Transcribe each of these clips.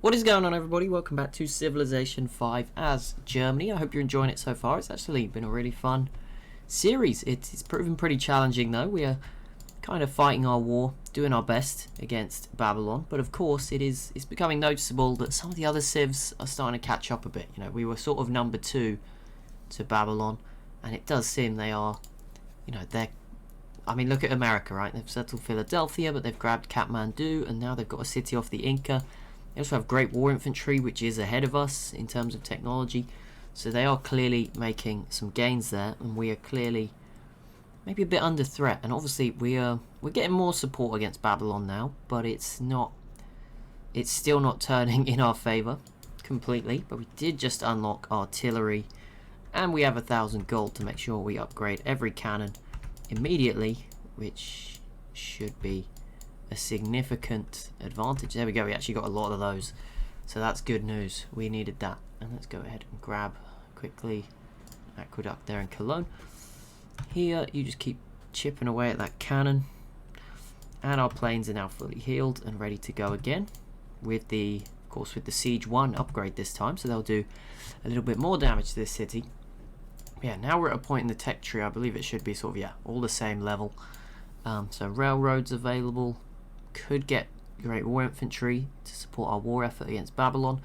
What is going on, everybody? Welcome back to Civilization 5 as Germany. I hope you're enjoying it so far. It's actually been a really fun series. It's proven pretty challenging though. We are kind of fighting our war, doing our best against Babylon, but of course it's becoming noticeable that some of the other civs are starting to catch up a bit. You know, we were sort of number 2 to Babylon, and it does seem they are, you know, I mean, look at America, right? They've settled Philadelphia, but they've grabbed Kathmandu, and now they've got a city off the Inca. They also have great war infantry, which is ahead of us in terms of technology. So they are clearly making some gains there, and we are clearly maybe a bit under threat. And obviously we're getting more support against Babylon now, but it's still not turning in our favour completely. But we did just unlock artillery, and we have 1,000 gold to make sure we upgrade every cannon immediately, which should be a significant advantage. There we go, we actually got a lot of those, so that's good news. We needed that. And let's go ahead and grab quickly aqueduct there in Cologne. Here you just keep chipping away at that cannon, and our planes are now fully healed and ready to go again with the, of course, with the Siege 1 upgrade this time, so they'll do a little bit more damage to this city. Yeah, now we're at a point in the tech tree, I believe it should be sort of, yeah, all the same level. So railroads available. Could get great war infantry to support our war effort against Babylon.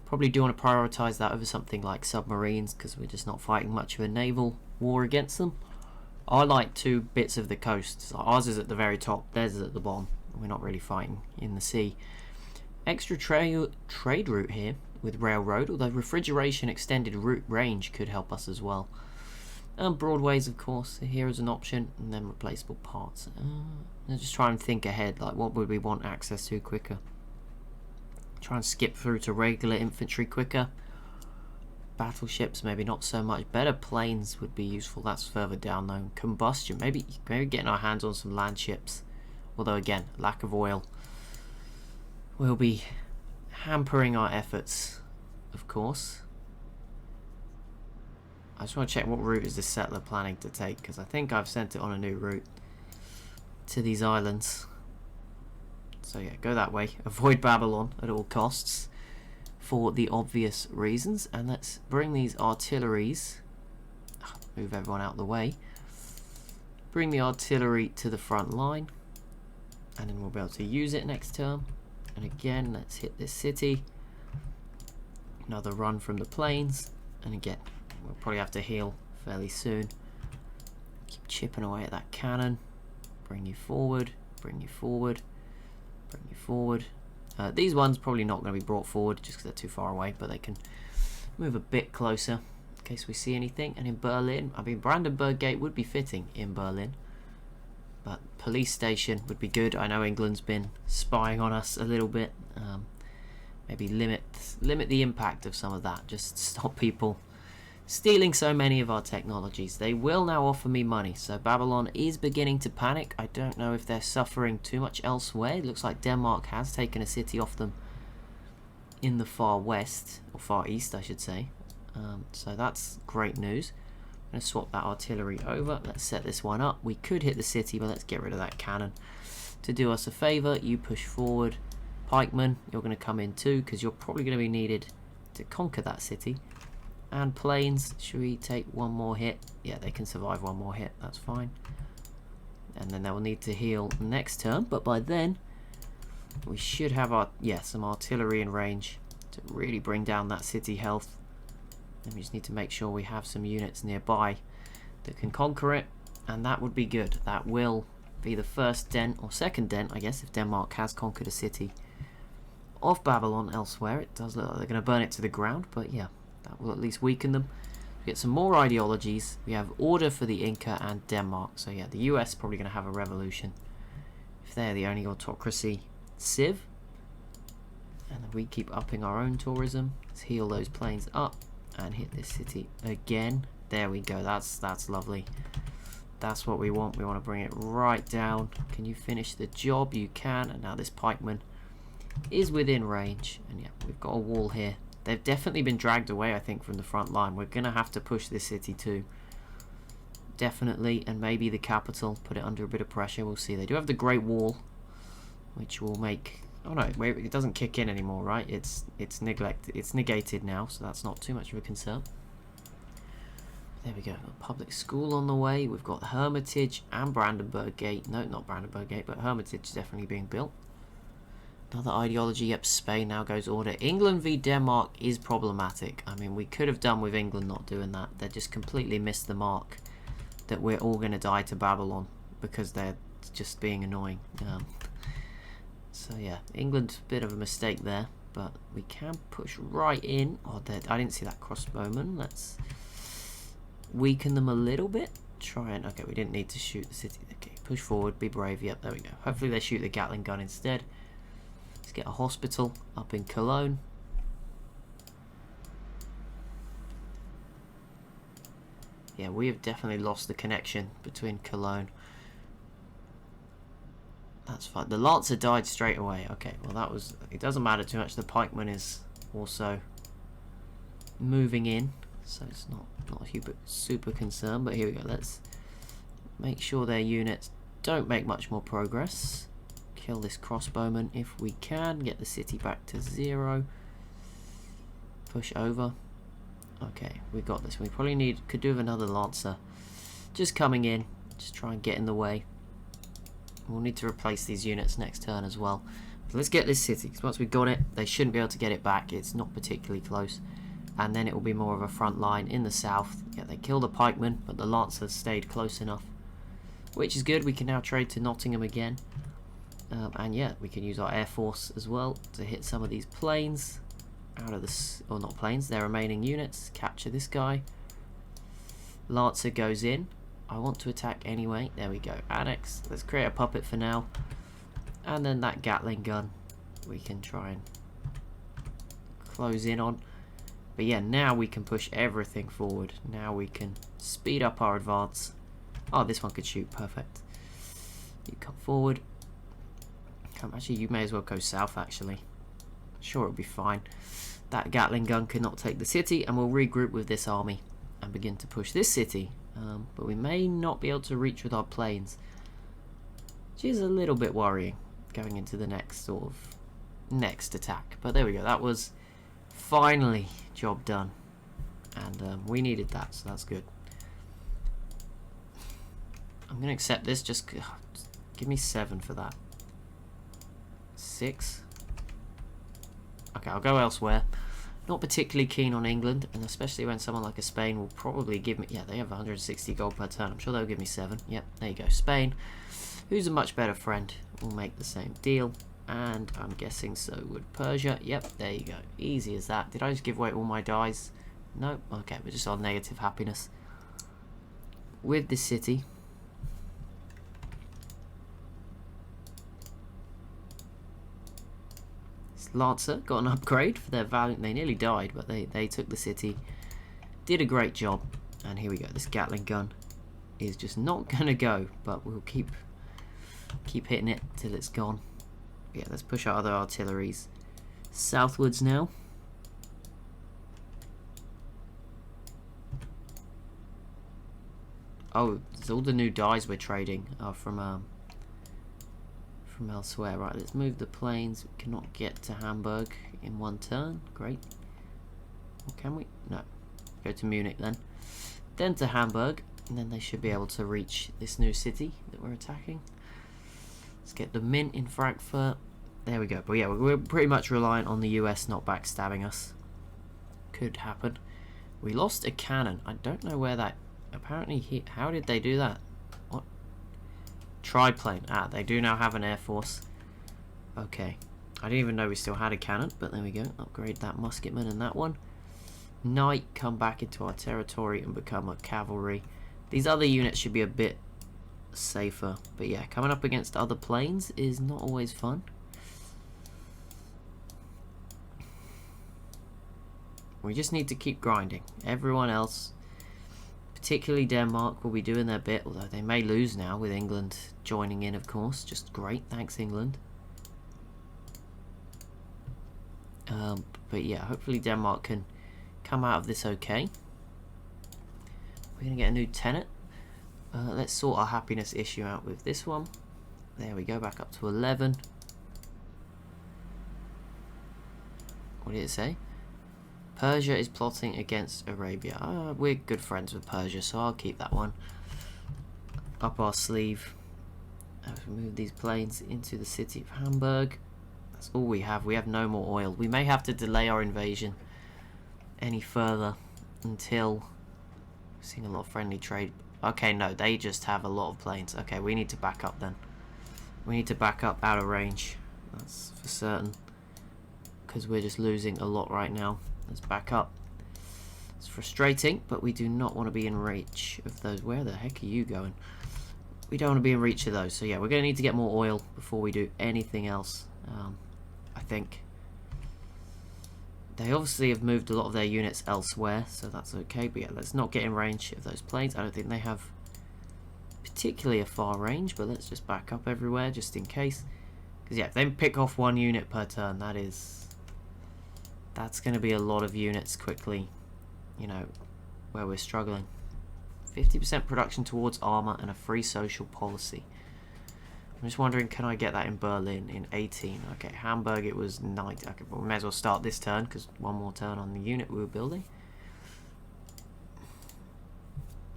Probably do want to prioritize that over something like submarines, because we're just not fighting much of a naval war against them. I like 2 bits of the coast. So ours is at the very top, theirs is at the bottom. We're not really fighting in the sea. Extra trade route here with railroad, although refrigeration extended route range could help us as well. And broadways, of course, here is an option, and then replaceable parts. Let's just try and think ahead, like what would we want access to quicker? Try and skip through to regular infantry quicker. Battleships, maybe not so much. Better planes would be useful. That's further down though. Combustion, maybe getting our hands on some land ships. Although again, lack of oil will be hampering our efforts, of course. I just want to check what route is this settler planning to take, because I think I've sent it on a new route to these islands. So yeah, go that way. Avoid Babylon at all costs for the obvious reasons. And let's bring these artilleries. Move everyone out of the way. Bring the artillery to the front line, and then we'll be able to use it next turn. And again, let's hit this city. Another run from the plains, and again, we'll probably have to heal fairly soon. Keep chipping away at that cannon. Bring you forward, bring you forward, bring you forward. These ones probably not going to be brought forward just because they're too far away, but they can move a bit closer in case we see anything. And in Berlin, I mean, Brandenburg Gate would be fitting in Berlin, but police station would be good. I know England's been spying on us a little bit. Maybe limit the impact of some of that. Just stop people stealing so many of our technologies. They will now offer me money, so Babylon is beginning to panic. I don't know if they're suffering too much elsewhere. It looks like Denmark has taken a city off them in the far west, or far east I should say. So that's great news. I'm going to swap that artillery over. Let's set this one up. We could hit the city, but let's get rid of that cannon. To do us a favour, you push forward. Pikemen, you're going to come in too, because you're probably going to be needed to conquer that city. And planes, should we take one more hit? Yeah, they can survive one more hit, that's fine. And then they will need to heal next turn, but by then we should have our, some artillery in range to really bring down that city health. And we just need to make sure we have some units nearby that can conquer it, and that would be good. That will be the first dent, or second dent I guess, if Denmark has conquered a city of Babylon elsewhere. It does look like they're going to burn it to the ground, but yeah, that will at least weaken them. We get some more ideologies. We have order for the Inca and Denmark. So yeah, the US probably going to have a revolution if they're the only autocracy civ. And then we keep upping our own tourism. Let's heal those planes up and hit this city again. There we go. That's lovely. That's what we want. We want to bring it right down. Can you finish the job? You can. And now this pikeman is within range. And yeah, we've got a wall here. They've definitely been dragged away, I think, from the front line. We're going to have to push this city too. Definitely. And maybe the capital. Put it under a bit of pressure. We'll see. They do have the Great Wall, which will make Oh no, wait, it doesn't kick in anymore, right? It's neglected. It's negated now, so that's not too much of a concern. There we go. A public school on the way. We've got Hermitage and Brandenburg Gate. No, not Brandenburg Gate, but Hermitage is definitely being built. Another ideology. Yep, Spain now goes order. England v Denmark is problematic. I mean, we could have done with England not doing that. They just completely missed the mark that we're all going to die to Babylon because they're just being annoying. So yeah, England, bit of a mistake there, but we can push right in. Oh, I didn't see that crossbowman. Let's weaken them a little bit. Try and, okay, we didn't need to shoot the city. Okay, push forward, be brave. Yep, there we go. Hopefully they shoot the Gatling gun instead. Let's get a hospital up in Cologne. Yeah, we have definitely lost the connection between Cologne. That's fine. The Lancer died straight away. Okay, well that was... It doesn't matter too much. The pikeman is also moving in, so it's not a super concern. But here we go. Let's make sure their units don't make much more progress. Kill this crossbowman if we can. Get the city back to 0. Push over. Okay, we got this. We probably could do with another Lancer. Just coming in. Just try and get in the way. We'll need to replace these units next turn as well. But let's get this city, because once we've got it, they shouldn't be able to get it back. It's not particularly close. And then it will be more of a front line in the south. Yeah, they kill the pikemen, but the Lancers stayed close enough. Which is good. We can now trade to Nottingham again. And yeah, we can use our air force as well to hit some of these planes. Out of the... Or not planes, their remaining units. Capture this guy. Lancer goes in. I want to attack anyway. There we go. Annex. Let's create a puppet for now. And then that Gatling gun we can try and close in on. But yeah, now we can push everything forward. Now we can speed up our advance. Oh, this one could shoot. Perfect. You come forward. Actually, you may as well go south, actually. Sure, it'll be fine. That Gatling gun cannot take the city, and we'll regroup with this army and begin to push this city. But we may not be able to reach with our planes, which is a little bit worrying going into the next next attack. But there we go. That was finally job done, and we needed that, so that's good. I'm gonna accept this. Just give me 7 for that. 6. Okay, I'll go elsewhere. Not particularly keen on England, and especially when someone like a Spain will probably give me... Yeah, they have 160 gold per turn. I'm sure they'll give me 7. Yep, there you go. Spain, who's a much better friend, will make the same deal. And I'm guessing so would Persia. Yep, there you go. Easy as that. Did I just give away all my dies? No? Okay, we're just on negative happiness. With this city... Lancer got an upgrade for their valiant. They nearly died, but they took the city, did a great job. And here we go. This Gatling gun is just not gonna go, but we'll keep hitting it till it's gone. Yeah, let's push our other artilleries southwards now. Oh, it's all the new dies we're trading are from elsewhere. Right, let's move the planes. We cannot get to Hamburg in one turn. Great. Or can we? No. Go to Munich then to Hamburg, and then they should be able to reach this new city that we're attacking. Let's get the mint in Frankfurt. There we go. But yeah, we're pretty much reliant on the US not backstabbing us. Could happen. We lost a cannon. I don't know where that... Apparently, how did they do that? What? Triplane. Ah, they do now have an air force. Okay. I didn't even know we still had a cannon, but there we go. Upgrade that musketman and that one. Knight, come back into our territory and become a cavalry. These other units should be a bit safer. But yeah, coming up against other planes is not always fun. We just need to keep grinding. Everyone else, particularly Denmark, will be doing their bit, although they may lose now with England joining in, of course. Just great, thanks England. But yeah, hopefully Denmark can come out of this okay. We're going to get a new tenant. Let's sort our happiness issue out with this one. There we go, back up to 11. What did it say? Persia is plotting against Arabia. We're good friends with Persia, so I'll keep that one up our sleeve. Let's move these planes into the city of Hamburg. That's all we have. We have no more oil. We may have to delay our invasion any further until we're seeing a lot of friendly trade. Okay, no, they just have a lot of planes. Okay, we need to back up then. We need to back up out of range. That's for certain. Because we're just losing a lot right now. Let's back up. It's frustrating, but we do not want to be in reach of those. Where the heck are you going? We don't want to be in reach of those. So yeah, we're going to need to get more oil before we do anything else. I think. They obviously have moved a lot of their units elsewhere, so that's okay. But yeah, let's not get in range of those planes. I don't think they have particularly a far range, but let's just back up everywhere just in case. Because yeah, if they pick off one unit per turn, that's going to be a lot of units quickly, you know, where we're struggling. 50% production towards armor and a free social policy. I'm just wondering, can I get that in Berlin in 18? Okay, Hamburg it was 90. Okay, well, we may as well start this turn because one more turn on the unit we were building.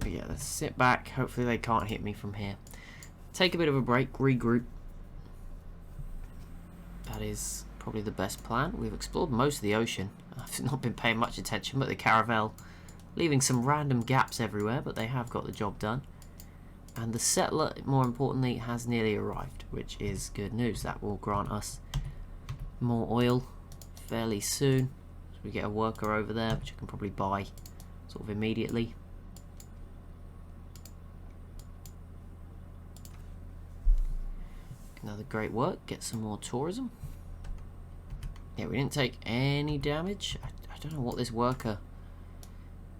But yeah, let's sit back. Hopefully they can't hit me from here. Take a bit of a break, regroup. That is probably the best plan. We've explored most of the ocean. I've not been paying much attention, but the caravel leaving some random gaps everywhere, but they have got the job done. And the settler, more importantly, has nearly arrived, which is good news. That will grant us more oil fairly soon. So we get a worker over there, which I can probably buy sort of immediately. Another great work. Get some more tourism. Yeah, we didn't take any damage. I don't know what this worker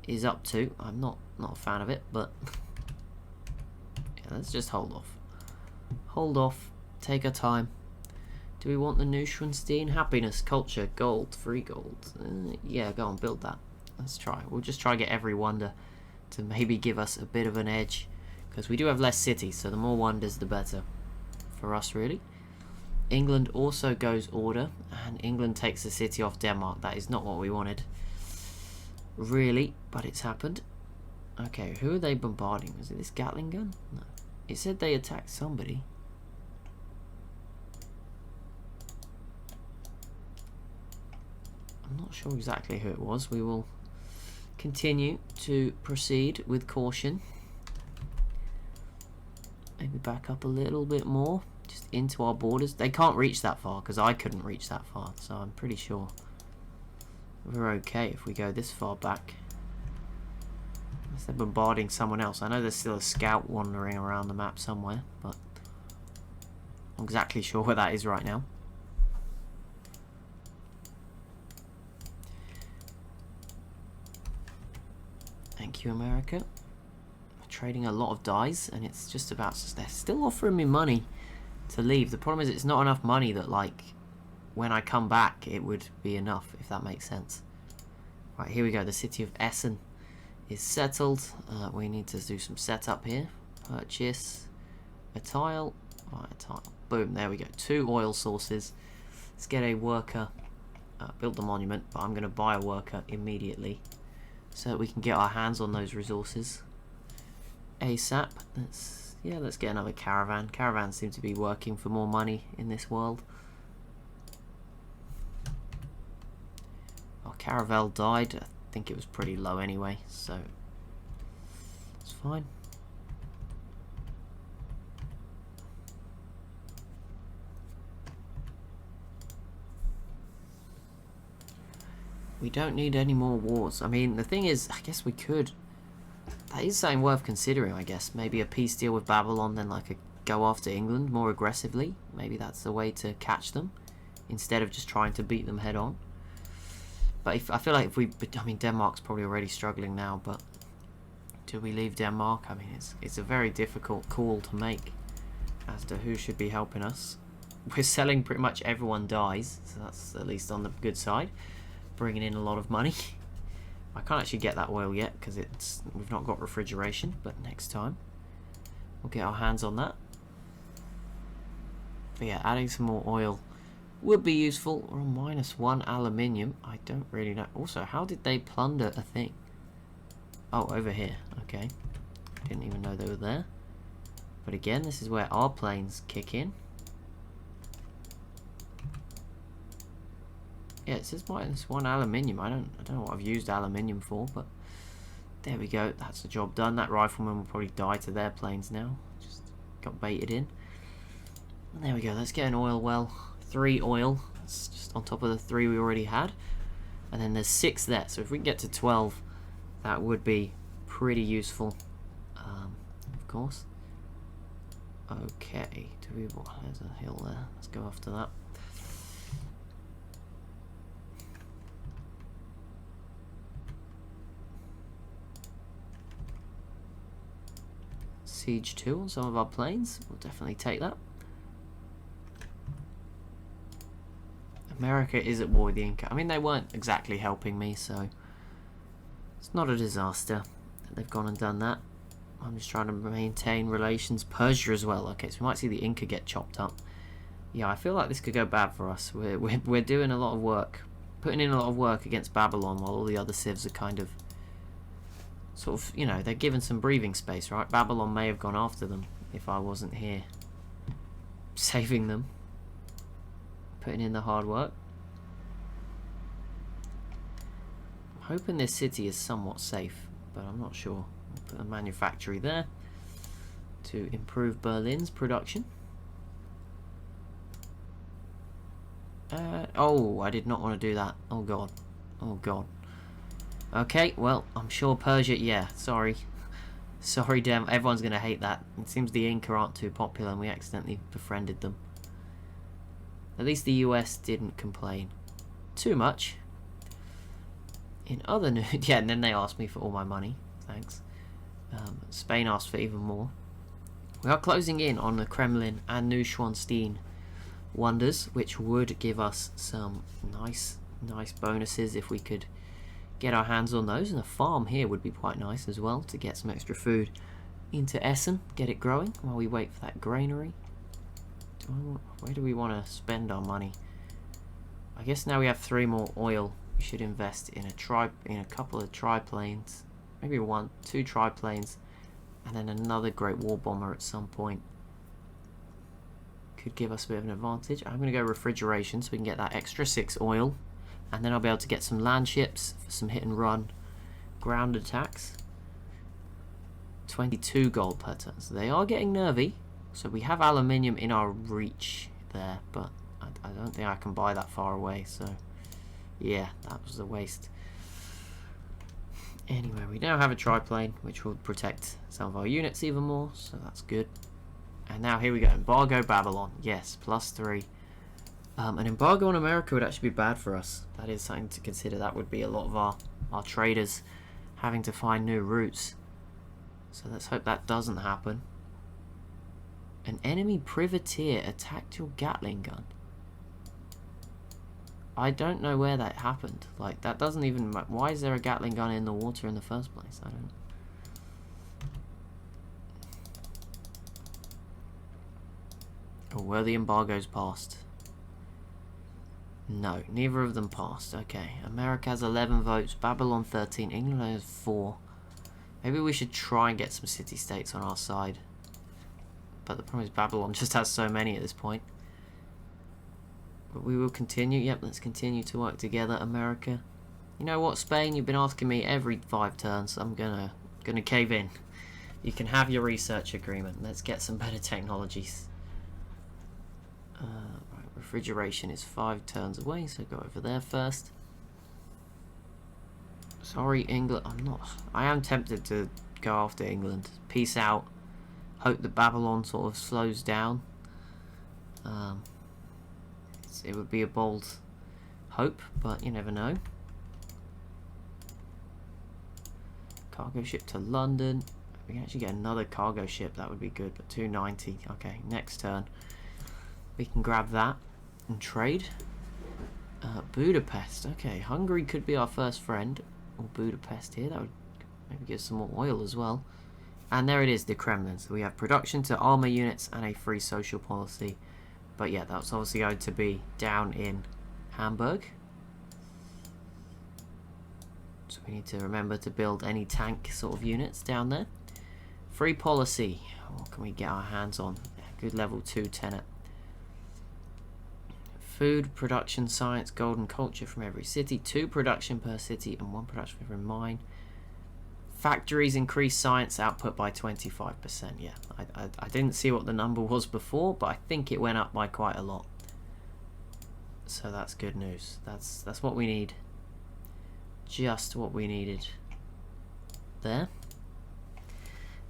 is up to. I'm not a fan of it, but yeah, let's just hold off. Hold off. Take our time. Do we want the Neuschwanstein? Happiness, culture, gold, free gold. Yeah, go on, build that. Let's try. We'll just try to get every wonder to maybe give us a bit of an edge, because we do have less cities, so the more wonders the better for us, really. England also goes order, and England takes the city off Denmark. That is not what we wanted, really, but it's happened. Okay, who are they bombarding? Was it this Gatling gun? No. It said they attacked somebody. I'm not sure exactly who it was. We will continue to proceed with caution. Maybe back up a little bit more, just into our borders. They can't reach that far, because I couldn't reach that far, so I'm pretty sure we're okay if we go this far back. Unless they're bombarding someone else. I know there's still a scout wandering around the map somewhere, but I'm not exactly sure where that is right now. Thank you, America. Trading a lot of dies, and it's just about, they're still offering me money to leave. The problem is it's not enough money that, like, when I come back it would be enough, if that makes sense. Right, here we go. The city of Essen is settled. We need to do some setup here. Purchase a tile. Right, a tile. Boom, there we go. 2 oil sources. Let's get a worker. Build the monument, but I'm going to buy a worker immediately so that we can get our hands on those resources ASAP. Let's get another caravan. Caravans seem to be working for more money in this world. Our caravel died. I think it was pretty low anyway, so it's fine. We don't need any more wars. I mean, the thing is, I guess we could. That is something worth considering, I guess. Maybe a peace deal with Babylon, then like go after England more aggressively. Maybe that's the way to catch them, instead of just trying to beat them head on. But I feel like if we... I mean, Denmark's probably already struggling now, but do we leave Denmark? I mean, it's a very difficult call to make as to who should be helping us. We're selling pretty much everyone dies, so that's at least on the good side. Bringing in a lot of money. I can't actually get that oil yet because we've not got refrigeration, but next time we'll get our hands on that. But yeah, adding some more oil would be useful. We're on -1 aluminium. I don't really know. Also, how did they plunder a thing? Oh, over here. Okay. Didn't even know they were there. But again, this is where our planes kick in. Yeah, it says -1 aluminium. I don't know what I've used aluminium for, but there we go. That's the job done. That rifleman will probably die to their planes now. Just got baited in. And there we go. Let's get an oil well. 3 oil. That's just on top of the 3 we already had. And then there's 6 there. So if we can get to 12, that would be pretty useful. Of course. Okay. There's a hill there. Let's go after that. Siege 2 on some of our planes. We'll definitely take that. America is at war with the Inca. I mean, they weren't exactly helping me, so it's not a disaster that they've gone and done that. I'm just trying to maintain relations. Persia as well. Okay, so we might see the Inca get chopped up. Yeah, I feel like this could go bad for us. We're doing a lot of work, putting in a lot of work against Babylon, while all the other civs are kind of sort of, you know, they're given some breathing space, right? Babylon may have gone after them if I wasn't here saving them, putting in the hard work. I'm hoping this city is somewhat safe, but I'm not sure. I'll put a manufactory there to improve Berlin's production. Oh, I did not want to do that. Oh god. Oh god. Okay, well, I'm sure Persia, yeah, sorry. Sorry, Dem, everyone's going to hate that. It seems the Inca aren't too popular and we accidentally befriended them. At least the US didn't complain too much. In other news, yeah, and then they asked me for all my money. Thanks. Spain asked for even more. We are closing in on the Kremlin and Neuschwanstein wonders, which would give us some nice bonuses if we could get our hands on those. And a farm here would be quite nice as well to get some extra food into Essen, get it growing while we wait for that granary. Where do we want to spend our money? I guess now we have 3 more oil. We should invest in a couple of triplanes, maybe 2 triplanes, and then another great war bomber at some point. Could give us a bit of an advantage. I'm going to go refrigeration so we can get that extra 6 oil, and then I'll be able to get some land ships for some hit and run ground attacks. 22 gold per turn. So they are getting nervy. So we have aluminium in our reach there, but I don't think I can buy that far away. So yeah, that was a waste. Anyway, we now have a triplane, which will protect some of our units even more, so that's good. And now here we go, embargo Babylon. Yes, +3. An embargo on America would actually be bad for us. That is something to consider. That would be a lot of our traders having to find new routes. So let's hope that doesn't happen. An enemy privateer attacked your Gatling gun. I don't know where that happened. Like, that doesn't even... Why is there a Gatling gun in the water in the first place? I don't know. Oh, were the embargoes passed? No, neither of them passed. Okay, America has 11 votes, Babylon 13, England has 4. Maybe we should try and get some city-states on our side. But the problem is Babylon just has so many at this point. But we will continue. Yep, let's continue to work together, America. You know what, Spain? You've been asking me every 5 turns. I'm gonna cave in. You can have your research agreement. Let's get some better technologies. Right, refrigeration is 5 turns away, so go over there first. Sorry, England. I am tempted to go after England. Peace out. Hope that Babylon sort of slows down. It would be a bold hope, but you never know. Cargo ship to London. We can actually get another cargo ship. That would be good, but 290. Okay, next turn. We can grab that and trade. Budapest. Okay, Hungary could be our first friend. Or Budapest here. That would maybe give some more oil as well. And there it is, the Kremlin. So we have production to armor units and a free social policy. But yeah, that's obviously going to be down in Hamburg. So we need to remember to build any tank sort of units down there. Free policy. What can we get our hands on? Good level 2 tenant. Food, production, science, gold and culture from every city. 2 production per city and 1 production for every mine. Factories increase science output by 25%. Yeah, I didn't see what the number was before, but I think it went up by quite a lot. So that's good news. That's what we need. Just what we needed there.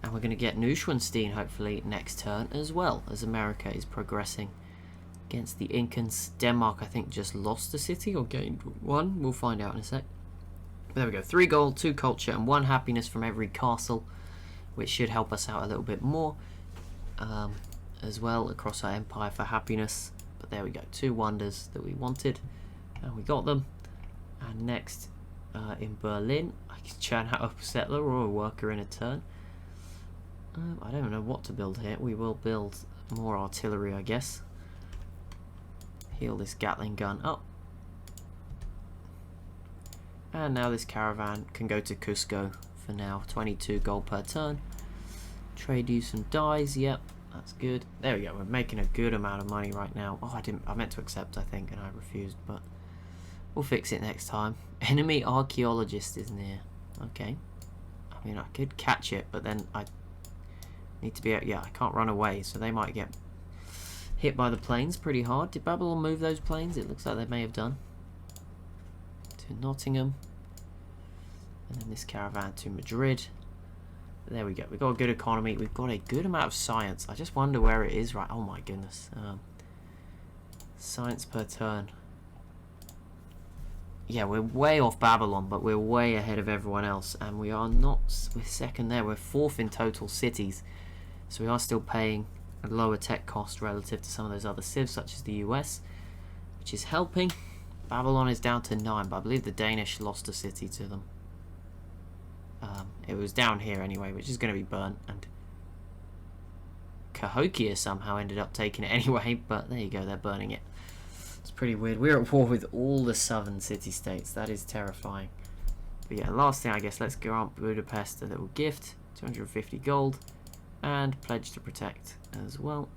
And we're going to get Neuschwanstein hopefully next turn as well, as America is progressing against the Incans. Denmark, I think, just lost a city or gained 1. We'll find out in a sec. There we go. 3 gold, 2 culture, and 1 happiness from every castle, which should help us out a little bit more as well across our empire for happiness. But there we go. 2 wonders that we wanted, and we got them. And next, in Berlin, I can churn out a settler or a worker in a turn. I don't know what to build here. We will build more artillery, I guess. Heal this Gatling gun up. And now this caravan can go to Cusco for now. 22 gold per turn. Trade you some dyes. Yep, that's good. There we go. We're making a good amount of money right now. Oh, I meant to accept, I think, and I refused, but we'll fix it next time. Enemy archaeologist is near. Okay. I mean, I could catch it, but then I need to be... Yeah, I can't run away, so they might get hit by the planes pretty hard. Did Babylon move those planes? It looks like they may have done. To Nottingham. And then this caravan to Madrid. There we go. We've got a good economy. We've got a good amount of science. I just wonder where it is right... Oh my goodness. Science per turn. Yeah, we're way off Babylon, but we're way ahead of everyone else. And we are not... We're second there. We're 4th in total cities. So we are still paying a lower tech cost relative to some of those other civs, such as the US, which is helping. Babylon is down to 9, but I believe the Danish lost a city to them. It was down here anyway, which is going to be burnt. And Cahokia somehow ended up taking it anyway, but there you go, they're burning it. It's pretty weird. We're at war with all the southern city-states. That is terrifying. But yeah, last thing, I guess, let's grant Budapest a little gift. 250 gold. And pledge to protect as well.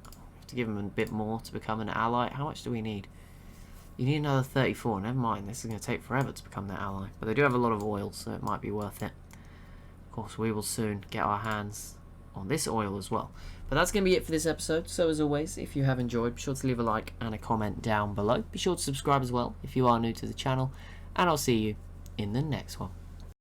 We have to give them a bit more to become an ally. How much do we need? You need another 34. Never mind. This is going to take forever to become their ally. But they do have a lot of oil, so it might be worth it. Of course, we will soon get our hands on this oil as well. But that's going to be it for this episode. So as always, if you have enjoyed, be sure to leave a like and a comment down below. Be sure to subscribe as well if you are new to the channel. And I'll see you in the next one.